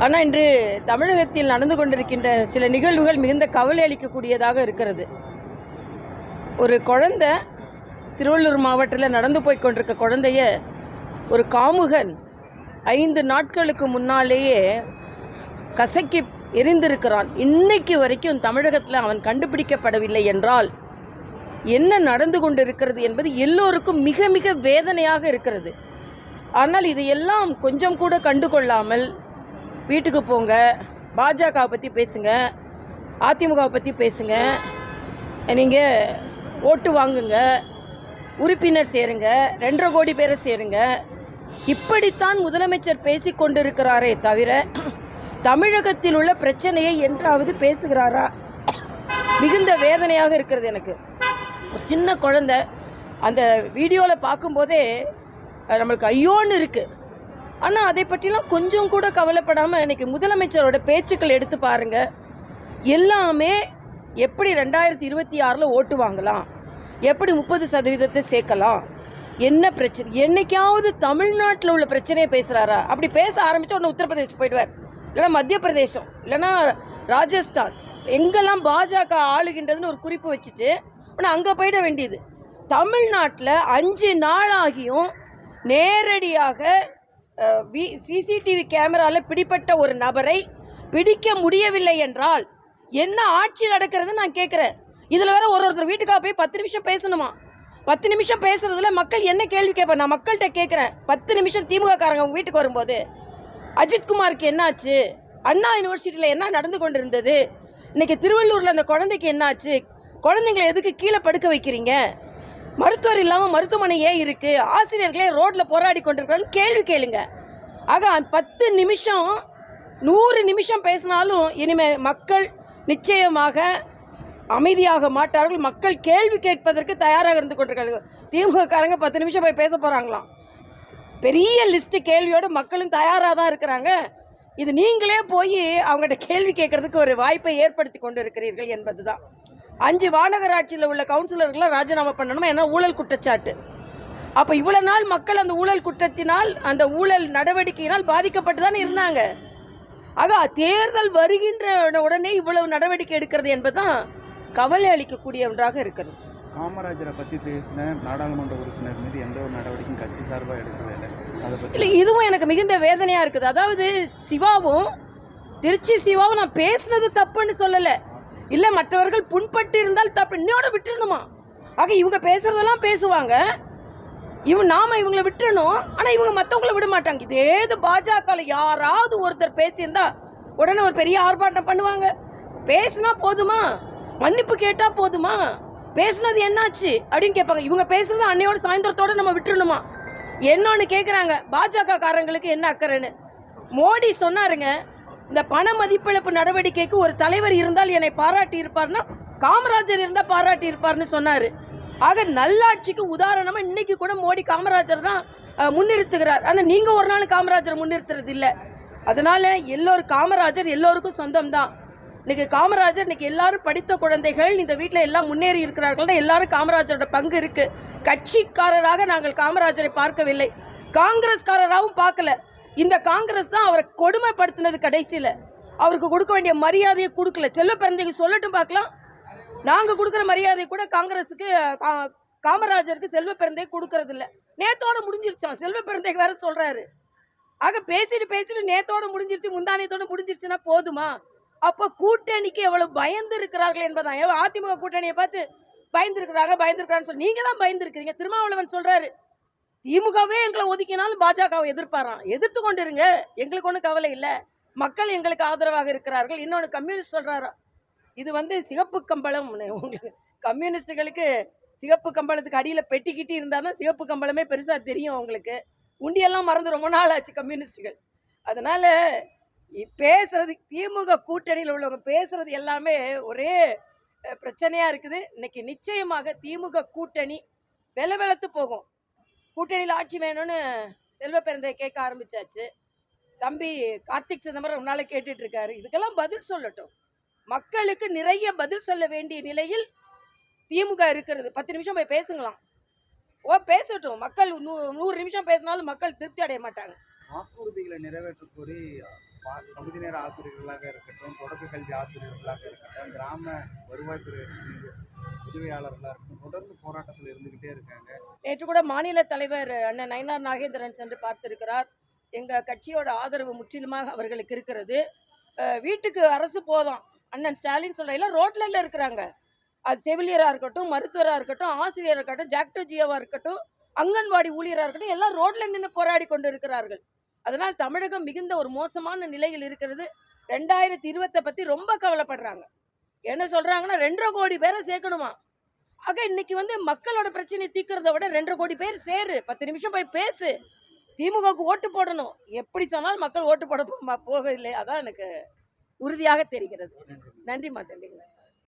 ஆனால் இன்று தமிழகத்தில் நடந்து கொண்டிருக்கின்ற சில நிகழ்வுகள் மிகுந்த கவலை அளிக்கக்கூடியதாக இருக்கிறது. ஒரு குழந்தை திருவள்ளூர் மாவட்டத்தில் நடந்து போய் கொண்டிருக்க குழந்தைய ஒரு காமுகன் 5 நாட்களுக்கு முன்னாலேயே கசக்கி எரிந்திருக்கிறான். இன்னைக்கு வரைக்கும் தமிழகத்தில் அவன் கண்டுபிடிக்கப்படவில்லை என்றால் என்ன நடந்து கொண்டிருக்கிறது என்பது எல்லோருக்கும் மிக மிக வேதனையாக இருக்கிறது. ஆனால் இதையெல்லாம் கொஞ்சம் கூட கண்டுகொள்ளாமல் வீட்டுக்கு போங்க, பாஜகவை பற்றி பேசுங்க, அதிமுகவை பற்றி பேசுங்க, நீங்கள் ஓட்டு வாங்குங்க, உறுப்பினர் சேருங்க, 2.5 கோடி பேரை சேருங்க, இப்படித்தான் முதலமைச்சர் பேசி கொண்டிருக்கிறாரே தவிர தமிழகத்தில் உள்ள பிரச்சனையை என்றாவது பேசுகிறாரா? மிகுந்த வேதனையாக இருக்கிறது எனக்கு. ஒரு சின்ன குழந்தை அந்த வீடியோவில் பார்க்கும்போதே நம்மளுக்கு ஐயோன்னு இருக்குது. ஆனால் அதை பற்றிலாம் கொஞ்சம் கூட கவலைப்படாமல் இன்றைக்கி முதலமைச்சரோட பேச்சுக்கள் எடுத்து பாருங்கள். எல்லாமே எப்படி 2026 ஓட்டு வாங்கலாம், எப்படி 30% சேர்க்கலாம், என்ன பிரச்சனை, என்னைக்காவது தமிழ்நாட்டில் உள்ள பிரச்சனையை பேசுகிறாரா? அப்படி பேச ஆரம்பித்தா ஒன்று உத்தரப்பிரதேசம் போயிடுவார், இல்லைனா மத்திய பிரதேசம், இல்லைனா ராஜஸ்தான், எங்கெல்லாம் பாஜக ஆளுகின்றதுன்னு ஒரு குறிப்பு வச்சுட்டு ஆனால் அங்கே போயிட வேண்டியது. தமிழ்நாட்டில் 5 நாளாகியும் நேரடியாக சிசிடிவி கேமராவில் பிடிப்பட்ட ஒரு நபரை பிடிக்க முடியவில்லை என்றால் என்ன ஆட்சி நடக்கிறது நான் கேட்குறேன். இதில் வேற ஒருத்தர் வீட்டுக்காக போய் 10 நிமிஷம் பேசணுமா? 10 நிமிஷம் பேசுறதுல மக்கள் என்ன கேள்வி கேட்பேன்? நான் மக்கள்கிட்ட கேட்குறேன். 10 நிமிஷம் திமுக காரங்க அவங்க வீட்டுக்கு வரும்போது அஜித்குமாருக்கு என்னாச்சு, அண்ணா யூனிவர்சிட்டியில் என்ன நடந்து கொண்டு இருந்தது, இன்னைக்கு திருவள்ளூரில் அந்த குழந்தைக்கு என்னாச்சு, குழந்தைங்களை எதுக்கு கீழே படுக்க வைக்கிறீங்க, மருத்துவர் இல்லாமல் மருத்துவமனை ஏன் இருக்குது, ஆசிரியர்களே ரோட்டில் போராடி கொண்டிருக்கிறான்னு கேள்வி கேளுங்க. ஆக 10 நிமிஷம் 100 நிமிஷம் பேசினாலும் இனிமேல் மக்கள் நிச்சயமாக அமைதியாக மாட்டார்கள். மக்கள் கேள்வி கேட்பதற்கு தயாராக இருந்து கொண்டிருக்காங்க. திமுக காரங்க 10 நிமிஷம் போய் பேச போகிறாங்களாம். பெரிய லிஸ்ட்டு கேள்வியோடு மக்களும் தயாராக தான் இருக்கிறாங்க. இது நீங்களே போய் அவங்ககிட்ட கேள்வி கேட்கறதுக்கு ஒரு வாய்ப்பை ஏற்படுத்தி கொண்டு இருக்கிறீர்கள் என்பது தான். 5 மாநகராட்சியில் உள்ள கவுன்சிலர்களாம் ராஜினாமா பண்ணணுமா? ஏன்னா ஊழல் குற்றச்சாட்டு. அப்போ இவ்வளோ நாள் மக்கள் அந்த ஊழல் குற்றத்தினால், அந்த ஊழல் நடவடிக்கையினால் பாதிக்கப்பட்டு தானே இருந்தாங்க. ஆக தேர்தல் வருகின்ற உடனே இவ்வளவு நடவடிக்கை எடுக்கிறது என்பதுதான் கவலை அளிக்கக்கூடிய ஒன்றாக இருக்கிறது. காமராஜரை பற்றி பேசின நாடாளுமன்ற உறுப்பினர் மீது எந்த ஒரு நடவடிக்கையும் கட்சி சார்பாக எடுக்கவே இல்லை. இதுவும் எனக்கு மிகுந்த வேதனையாக இருக்குது. அதாவது சிவாவும், திருச்சி சிவாவும் நான் பேசுனது தப்புன்னு சொல்லலை, இல்லை மற்றவர்கள் புண்பட்டு இருந்தால் தப்பு, இன்னோட விட்டுருணுமா? ஆக இவங்க பேசுறதெல்லாம் பேசுவாங்க, நாம இவங்களை விட்டுறணும். ஆனால் இவங்க மற்றவங்களை விட மாட்டாங்க. இதே பாஜகவில் யாராவது ஒருத்தர் பேசியிருந்தா உடனே ஒரு பெரிய ஆர்ப்பாட்டம் பண்ணுவாங்க. பேசினா போதுமா, மன்னிப்பு கேட்டால் போதுமா, பேசுனது என்னாச்சு அப்படின்னு கேட்பாங்க. இவங்க பேசுறது அன்னையோட சாயந்தரத்தோட நம்ம விட்டுறணுமா என்னன்னு கேட்குறாங்க. பாஜக காரங்களுக்கு என்ன அக்கறைன்னு மோடி சொன்னாருங்க. இந்த பண மதிப்பிழப்பு நடவடிக்கைக்கு ஒரு தலைவர் இருந்தால் என்னை பாராட்டி இருப்பார்னா காமராஜர் இருந்தால் பாராட்டி இருப்பார்னு சொன்னார். ஆக நல்லாட்சிக்கு உதாரணமாக இன்னைக்கு கூட மோடி காமராஜர் தான் முன்னிறுத்துகிறார். ஆனால் நீங்கள் ஒரு நாள் காமராஜர் முன்னிறுத்துறது இல்லை. அதனால எல்லோரும் காமராஜர் எல்லோருக்கும் சொந்தம் தான். இன்னைக்கு காமராஜர், இன்னைக்கு எல்லாரும் படித்த குழந்தைகள் இந்த வீட்டில் எல்லாம் முன்னேறி இருக்கிறார்கள் தான். எல்லாரும் காமராஜரோட பங்கு இருக்கு. கட்சிக்காரராக நாங்கள் காமராஜரை பார்க்கவில்லை, காங்கிரஸ்காரராகவும் பார்க்கல. இந்த காங்கிரஸ் தான் அவரை கொடுமைப்படுத்தினது. கடைசியில் அவருக்கு கொடுக்க வேண்டிய மரியாதையை கொடுக்கல. செல்வ பிறந்தைக்கு சொல்லட்டும் பார்க்கலாம். நாங்கள் கொடுக்குற மரியாதை கூட காங்கிரஸுக்கு, காமராஜருக்கு செல்வ பிறந்தை கொடுக்கறது இல்லை. நேத்தோட முடிஞ்சிருச்சான். செல்வ பிறந்தைக்கு வேற சொல்றாரு. ஆக பேசிட்டு நேத்தோட முடிஞ்சிருச்சு, முந்தானியத்தோட முடிஞ்சிருச்சுன்னா போதுமா? அப்போ கூட்டணிக்கு எவ்வளவு பயந்து இருக்கிறார்கள் என்பதான். அதிமுக கூட்டணியை பார்த்து பயந்துருக்கிறான்னு சொல்லி நீங்க தான் பயந்துருக்கிறீங்க. திருமாவளவன் சொல்றாரு, திமுகவே எங்களை ஒதுக்கினாலும் பாஜகவை எதிர்ப்பாராம். எதிர்த்து கொண்டு இருங்க, எங்களுக்கு ஒன்றும் கவலை இல்லை, மக்கள் எங்களுக்கு ஆதரவாக இருக்கிறார்கள். இன்னொன்று கம்யூனிஸ்ட் சொல்றாரா, இது சிகப்பு கம்பளம். உங்களுக்கு கம்யூனிஸ்டுகளுக்கு சிகப்பு கம்பளத்துக்கு அடியில் பெட்டிக்கிட்டு இருந்தால் தான் சிகப்பு கம்பளமே பெருசாக தெரியும். அவங்களுக்கு உண்டியெல்லாம் மறந்து ரொம்ப நாள் ஆச்சு கம்யூனிஸ்டுகள். அதனால பேசுறது, திமுக கூட்டணியில் உள்ளவங்க பேசுறது எல்லாமே ஒரே பிரச்சனையா இருக்குது. இன்னைக்கு நிச்சயமாக திமுக கூட்டணி வெலவெலத்து போகும். கூட்டணியில் ஆட்சி வேணும்னு செல்வ பிறந்தை கேட்க ஆரம்பிச்சாச்சு. தம்பி கார்த்திக் சிதம்பரம் முன்னால கேட்டுட்டு இருக்காரு. இதுக்கெல்லாம் பதில் சொல்லட்டும். மக்களுக்கு நிறைய பதில் சொல்ல வேண்டிய நிலையில் திமுக இருக்கிறது. 10 நிமிஷம் போய் பேசுங்களாம். பேசட்டும். மக்கள் 100 நிமிஷம் பேசினாலும் மக்கள் திருப்தி அடைய மாட்டாங்க. வாக்குறுதிகளை நிறைவேற்ற கோரி பகுதி நேர ஆசிரியர்களாக இருக்கட்டும், தொடக்க கல்வி ஆசிரியர்களாக இருக்கட்டும், கிராம வருவாய்த்துறை உதவியாளர்களாக இருக்கட்டும், தொடர்ந்து போராட்டத்தில் இருந்துகிட்டே இருக்காங்க. நேற்று கூட மாநில தலைவர் அண்ணன் நயினார் நாகேந்திரன் சென்று பார்த்திருக்கிறார். எங்கள் கட்சியோட ஆதரவு முற்றிலுமாக அவர்களுக்கு இருக்கிறது. வீட்டுக்கு அரசு போதும் அண்ணன் ஸ்டாலின் சொல்றையில ரோட்ல இருக்கிறாங்க. அது செவிலியராக இருக்கட்டும், மருத்துவராக இருக்கட்டும், ஆசிரியராக இருக்கட்டும், ஜாக்டோஜியோவாக இருக்கட்டும், அங்கன்வாடி ஊழியராக இருக்கட்டும், எல்லாம் ரோட்ல நின்று போராடி கொண்டு இருக்கிறார்கள். அதனால் தமிழகம் மிகுந்த ஒரு மோசமான நிலையில் இருக்கிறது. 2020 பத்தி ரொம்ப கவலைப்படுறாங்க. என்ன சொல்றாங்கன்னா 2.5 கோடி பேரை சேர்க்கணுமா. ஆக இன்னைக்கு மக்களோட பிரச்சனையை தீர்க்கிறத விட 2.5 கோடி பேர் சேரு, 10 நிமிஷம் போய் பேசு, திமுகவுக்கு ஓட்டு போடணும். எப்படி சொன்னாலும் மக்கள் ஓட்டு போட போகவில்லை. அதான் எனக்கு உறுதியாக தெரிகிறது. நன்றிம்மா தம்பிங்களா.